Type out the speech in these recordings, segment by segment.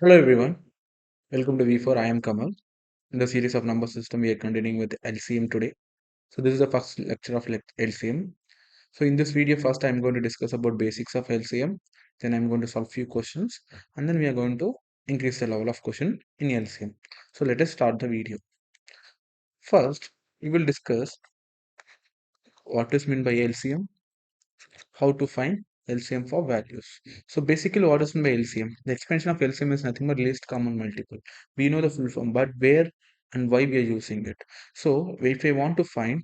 Hello everyone, welcome to V4. I am Kamal. In the series of number system, we are continuing with LCM today. So this is the first lecture of LCM. So in this video, first I am going to discuss about basics of LCM. Then I am going to solve few questions, and then we are going to increase the level of question in LCM. So let us start the video. First, we will discuss what is meant by LCM, how to find LCM for values. So basically what is meant by LCM? The expansion of LCM is nothing but least common multiple. We know the full form, but where and why we are using it. So if I want to find,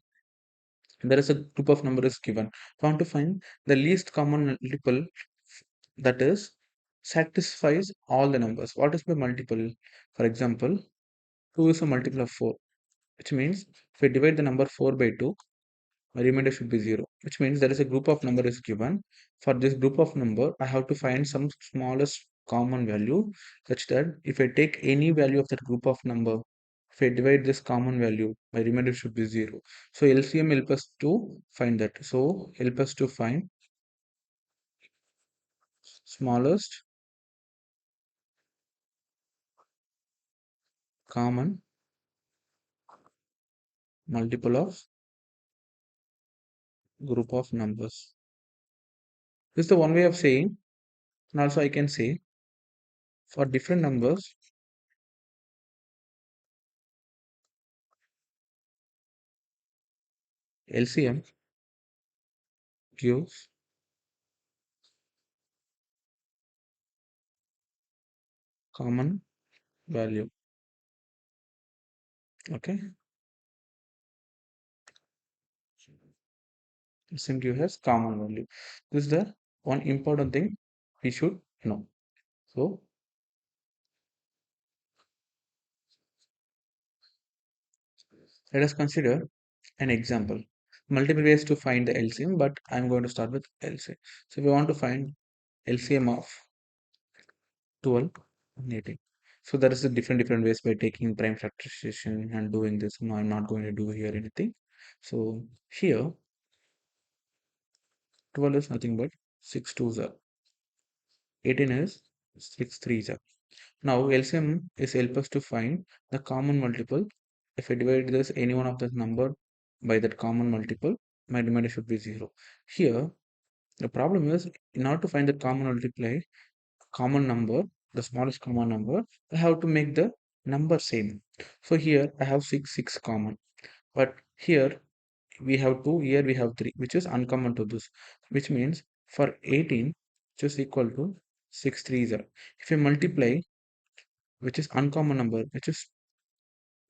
there is a group of numbers given. I want to find the least common multiple that is satisfies all the numbers. What is the multiple? For example, 2 is a multiple of 4, which means if we divide the number 4 by 2, my remainder should be 0, which means there is a group of number is given. For this group of number, I have to find some smallest common value such that if I take any value of that group of number, if I divide this common value, my remainder should be 0. So LCM help us to find that. So help us to find smallest common multiple of group of numbers. This is the one way of saying, and also I can say for different numbers, LCM gives common value. Okay. Simply has common value. This is the one important thing we should know. So let us consider an example. Multiple ways to find the LCM, but I'm going to start with LCM. So we want to find LCM of 12 and 18. So there is a different ways by taking prime factorization and doing this. No, I'm not going to do here anything. So here 12 is nothing but 6 twos are 18 is 6 threes are. Now LCM is help us to find the common multiple. If I divide this any one of the number by that common multiple, my remainder should be 0. Here, the problem is in order to find the common multiply, common number, the smallest common number, I have to make the number same. So here I have 6 common, but here we have 2, here we have 3, which is uncommon to this, which means for 18, which is equal to 6 threes are. If I multiply, which is uncommon number, which is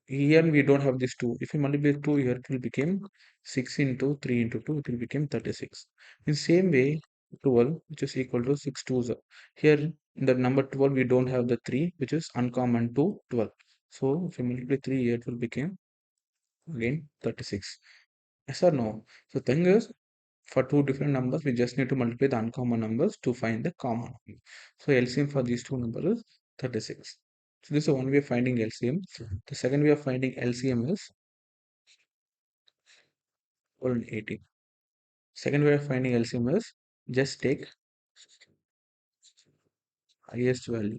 here we don't have this 2. If you multiply 2 here, it will become 6 into 3 into 2, it will become 36. In same way, 12, which is equal to 6 twos. Here, in the number 12, we don't have the 3, which is uncommon to 12. So, if you multiply 3 here, it will become again 36. Yes or no? So, thing is, for two different numbers, we just need to multiply the uncommon numbers to find the common number. So LCM for these two numbers is 36. So this is one way of finding LCM. The second way of finding LCM is 180. Second way of finding LCM is just take highest value.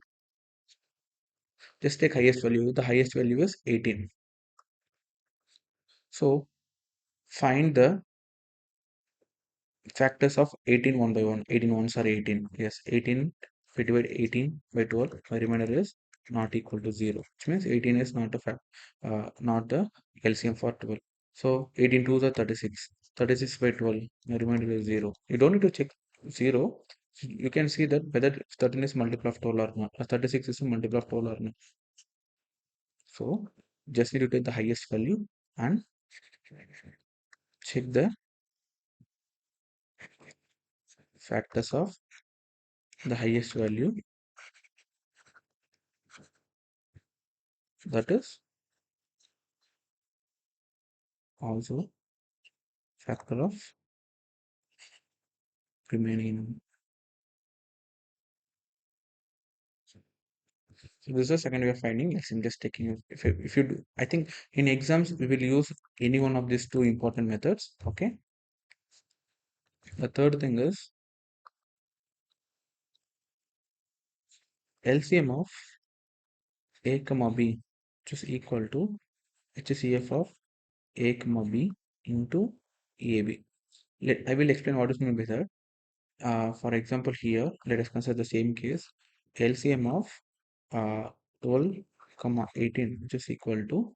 Just take highest value. The highest value is 18. So find the factors of 18 one by one. 18 ones are 18. Yes, 18. If we divide 18 by 12, my remainder is not equal to 0, which means 18 is not a fact, not the LCM for 12. So 18 twos are 36. 36 by 12, my remainder is 0. You don't need to check 0. You can see that whether 13 is multiple of 12 or not, or 36 is a multiple of 12 or not. So just need to take the highest value and check the factors of the highest value, that is also factor of remaining. So this is the second way of finding LCM. Just taking if you do, I think in exams we will use any one of these two important methods. Okay. The third thing is LCM of A comma B, which is equal to HCF of A comma B into AB. I will explain what is meant by that. For example, here let us consider the same case. LCM of 12 comma 18, which is equal to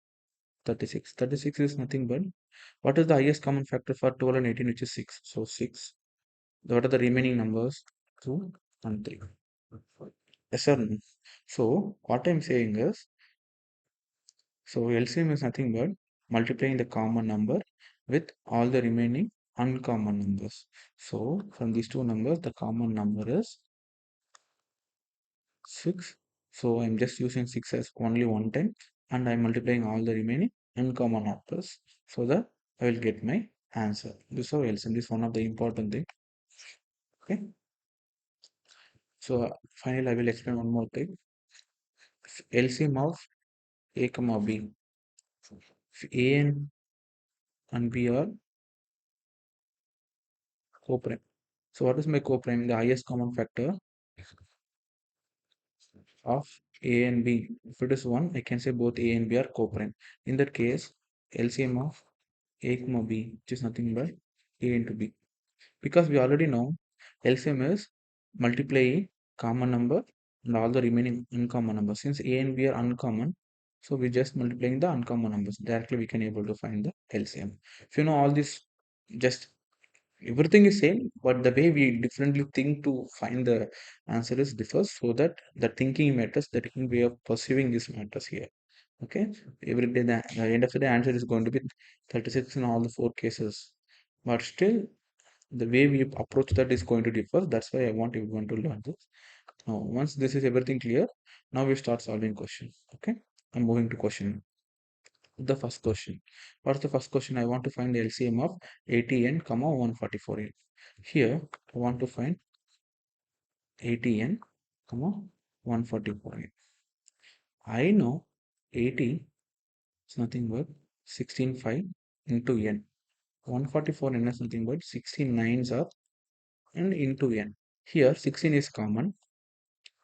36. 36 is nothing but what is the highest common factor for 12 and 18, which is 6. So 6. What are the remaining numbers? 2 and 3. Yes sir. No? So what I'm saying is, so LCM is nothing but multiplying the common number with all the remaining uncommon numbers. So from these two numbers, the common number is 6. So I'm just using 6 as only one time, and I'm multiplying all the remaining uncommon numbers so that I will get my answer. This is how LCM. This is one of the important thing. Okay. So finally, I will explain one more thing. LCM of A comma B. If and B are coprime. So what is my coprime? The highest common factor of A and B. If it is 1, I can say both A and B are coprime. In that case, LCM of A comma B, which is nothing but A into B. Because we already know LCM is multiply common number and all the remaining uncommon numbers. Since A and B are uncommon, so we just multiplying the uncommon numbers. Directly we can able to find the LCM. If you know all this, just everything is same, but the way we differently think to find the answer is differs, so that the thinking matters, the thinking way of perceiving this matters here. Okay, every day the end of the day answer is going to be 36 in all the four cases, but still the way we approach that is going to differ. That's why I want everyone to learn this. Now once this is everything clear, now we start solving question. Okay, I'm moving to question. The first question. What's the first question? I want to find the LCM of 80n, comma 144n. Here, I want to find 80n, comma 144n. I know 80 is nothing but 16.5 into n. 144n is nothing but 16 nines are and into n. Here, 16 is common.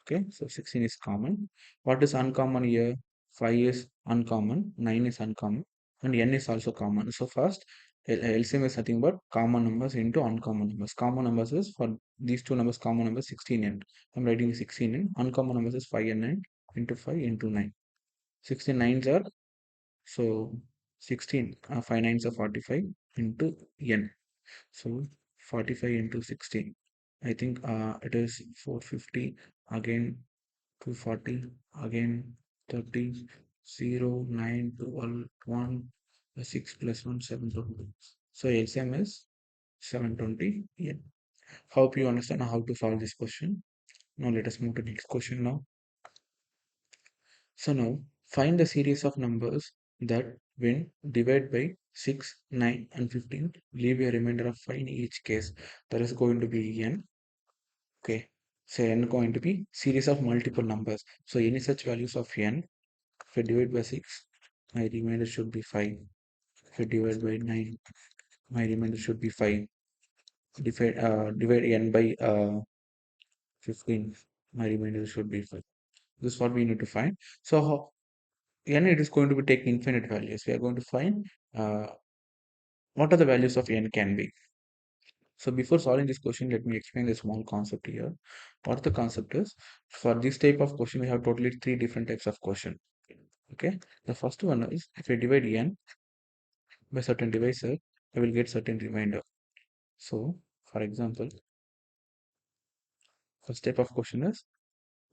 Okay, so 16 is common. What is uncommon here? 5 is uncommon, 9 is uncommon, and n is also common. So first, LCM is nothing but common numbers into uncommon numbers. Common numbers is for these two numbers, common numbers 16n. I'm writing 16n. Uncommon numbers is 5 and 9 into 5 into 9. 16 nines are, so 16, 5 nines are 45 into n. So 45 into 16. I think it is 450 again 240 again 30 0 9 12 1 6 plus 1 720. So LCM is 720. Yeah. Hope you understand how to solve this question. Now let us move to the next question now. So now find the series of numbers that when divided by 6, 9 and 15 leave a remainder of 5 in each case. That is going to be n. Okay. So n going to be series of multiple numbers. So any such values of n, if I divide by 6, my remainder should be 5. If I divide by 9, my remainder should be 5. Divide n by 15, my remainder should be 5. This is what we need to find. So n, it is going to be taking infinite values. We are going to find uh, what are the values of n can be. So before solving this question, let me explain the small concept here. What the concept is, for this type of question, we have totally three different types of question. Okay, the first one is if I divide n by certain divisor, I will get certain remainder. So, for example, first type of question is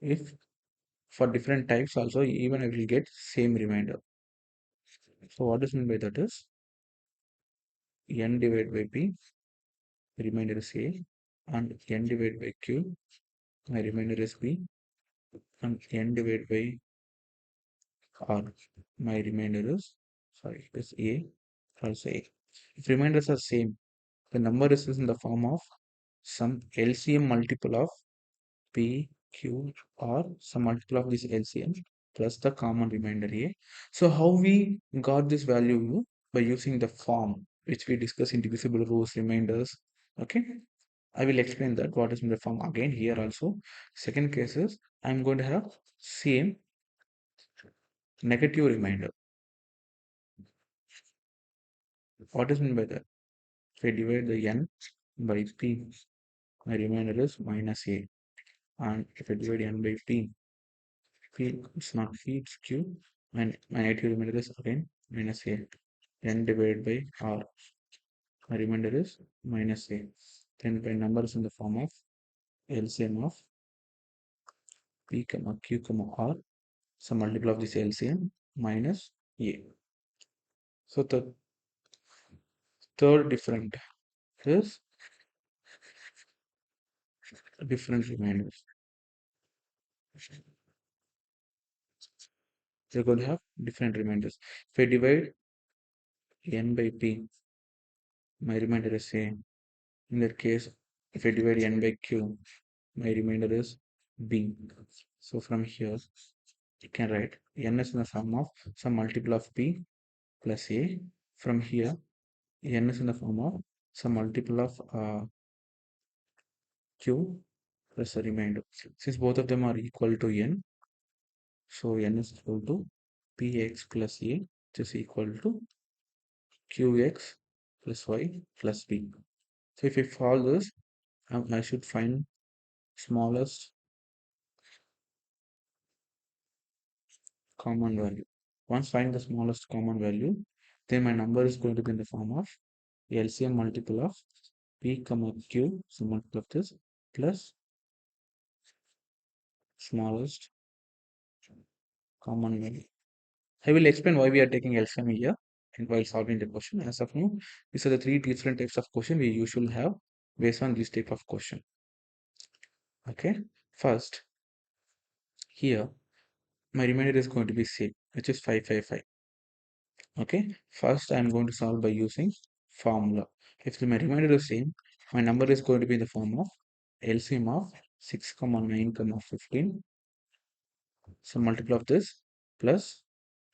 if for different types also even I will get same remainder. So what is meant by that is n divided by p, remainder is a, and n divided by q, my remainder is b, and n divided by r, my remainder is, sorry, it is a, also a. If remainders are same, the number is in the form of some LCM multiple of P, Q, or some multiple of this LCM plus the common remainder A. So how we got this value? By using the form which we discuss in divisible rows remainders. Okay, I will explain that what is in the form again here also. Second case is I'm going to have same negative remainder. What is meant by that? If I divide the n by p, my remainder is minus a. And if I divide n by p, it's not p, it's q. And my negative remainder is again minus a. N divided by r, my remainder is minus a. Then my number is in the form of LCM of p comma q comma r. So multiple of this LCM minus a. So the third different is different remainders. You're going to have different remainders. If I divide n by p, my remainder is same. In that case, if I divide n by q, my remainder is b. So from here, you can write n is in the sum of some multiple of p plus a. From here, n is in the form of some multiple of q plus the remainder. Since both of them are equal to n, so n is equal to px plus a, which is equal to qx plus y plus b. So if we follow this, I should find smallest common value. Once find the smallest common value, then my number is going to be in the form of LCM multiple of p comma q, so multiple of this, plus smallest common value. I will explain why we are taking LCM here and while solving the question. As of now, these are the three different types of question we usually have based on this type of question. Okay, first here my remainder is going to be same, which is 555. Okay, first I'm going to solve by using formula. If my remainder is same, my number is going to be in the form of LCM of 6 comma 9 comma 15. So multiple of this plus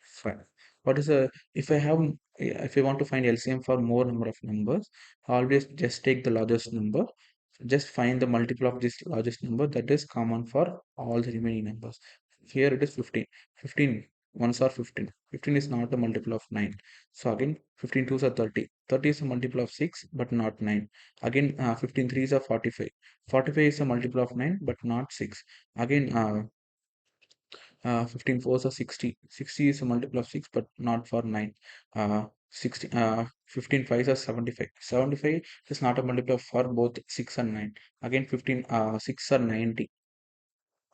5. What is a, if I want to find LCM for more number of numbers, always just take the largest number. Just find the multiple of this largest number that is common for all the remaining numbers. Here it is 15. 15 ones are 15. 15 is not a multiple of 9. So again 15 twos are 30. 30 is a multiple of 6 but not 9. Again 15 threes are 45. 45 is a multiple of 9 but not 6. Again 15 fours are 60. 60 is a multiple of 6 but not for 9. 60 15 fives are 75. 75 is not a multiple of for both 6 and 9. Again 15 6 are 90.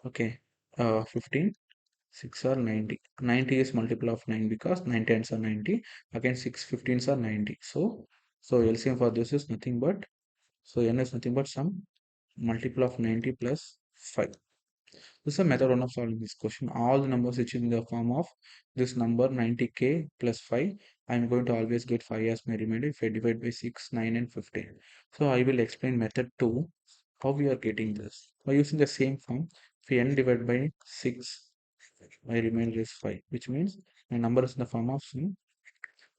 Okay, 15 6 are 90. 90 is multiple of 9 because 9 tens are 90. Again 6 15s are 90. So LCM for this is nothing but, so n is nothing but some multiple of 90 plus 5. This is a method one of solving this question. All the numbers which in the form of this number 90k plus 5, I am going to always get 5 as my remainder if I divide by 6, 9 and 15. So I will explain method 2, how we are getting this. By using the same form, if n divided by 6, my remainder is 5, which means my number is in the form of some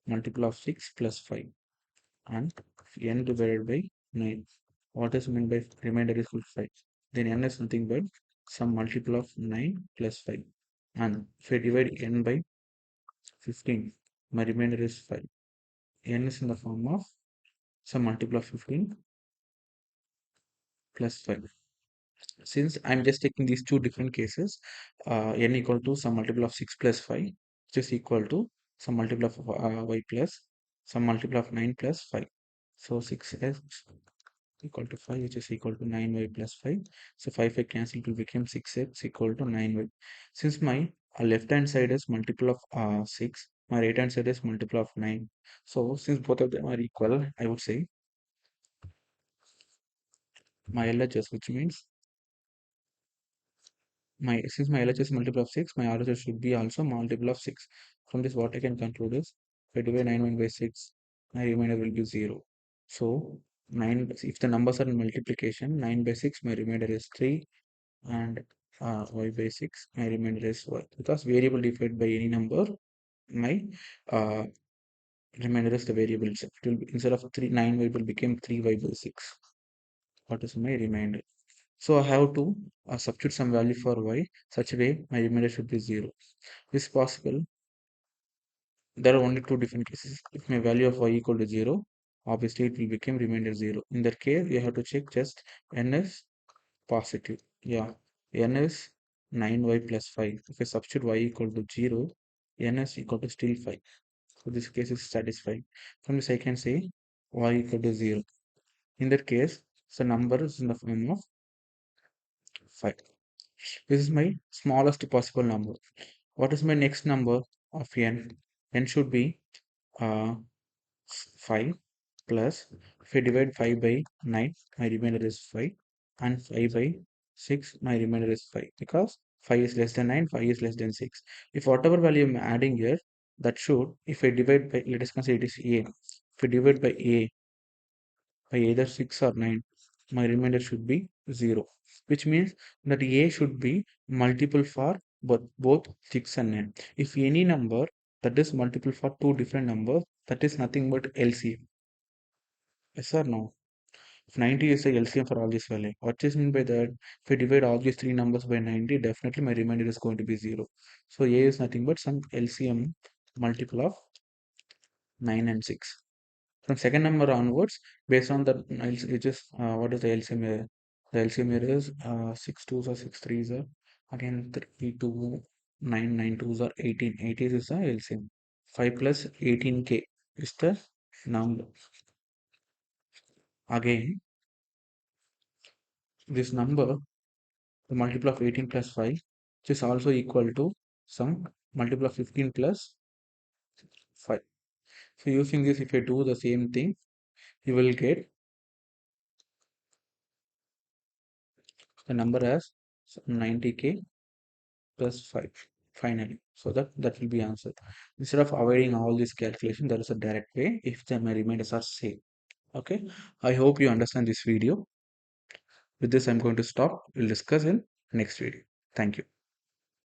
multiple of 6 plus 5 and n divided by 9. What is meant by remainder is equal to 5? Then n is nothing but some multiple of 9 plus 5. And if I divide n by 15, my remainder is 5. N is in the form of some multiple of 15 plus 5. Since I'm just taking these two different cases, n equal to some multiple of 6 plus 5, which is equal to some multiple of y plus some multiple of 9 plus 5. So 6x equal to 5, which is equal to 9y plus 5. So 5 cancel, it will become 6x equal to 9y. Since my left hand side is multiple of 6, my right hand side is multiple of 9. So since both of them are equal, I would say my LHS, which means since my LHS is multiple of 6, my RHS should be also multiple of 6. From this, what I can conclude is if I divide 9 by 6, my remainder will be 0. So 9, if the numbers are in multiplication, 9 by 6, my remainder is 3, and y by 6, my remainder is y. Because variable defined by any number, my uh, remainder is the variable itself. It will be, instead of 9y will become 3y by 6. What is my remainder? So I have to substitute some value for y such a way my remainder should be 0. This is possible. There are only two different cases. If my value of y equal to 0, obviously it will become remainder 0. In that case, you have to check just n is positive. Yeah, n is 9y plus 5. If I substitute y equal to 0, n is equal to still 5. So this case is satisfied. From this I can say y equal to 0. In that case, the number is in the form of 5. This is my smallest possible number. What is my next number of n? N should be uh, 5 plus, if I divide 5 by 9, my remainder is 5, and 5 by 6, my remainder is 5, because 5 is less than 9, 5 is less than 6. If whatever value I'm adding here, that should, if I divide by, let us consider it is a, if I divide by a by either 6 or 9, my remainder should be 0, which means that a should be multiple for both 6 and 9. If any number that is multiple for two different numbers, that is nothing but LCM. Yes or no? If 90 is the LCM for all this value, what is mean by that? If I divide all these three numbers by 90, definitely my remainder is going to be 0. So A is nothing but some LCM multiple of 9 and 6. From second number onwards, based on the it is what is the LCM here? The LCM here is 6 twos or 6 threes are again 3 2 9 9 twos are 18. 18 is the LCM. 5 plus 18k is the number. Again, this number, the multiple of 18 plus 5, which is also equal to some multiple of 15 plus 5. So using this, if you do the same thing, you will get the number as 90k plus 5 finally. So that will be answered. Instead of avoiding all this calculation, there is a direct way if the my remainders are same. Okay, I hope you understand this video. With this, I'm going to stop. We'll discuss in next video. Thank you.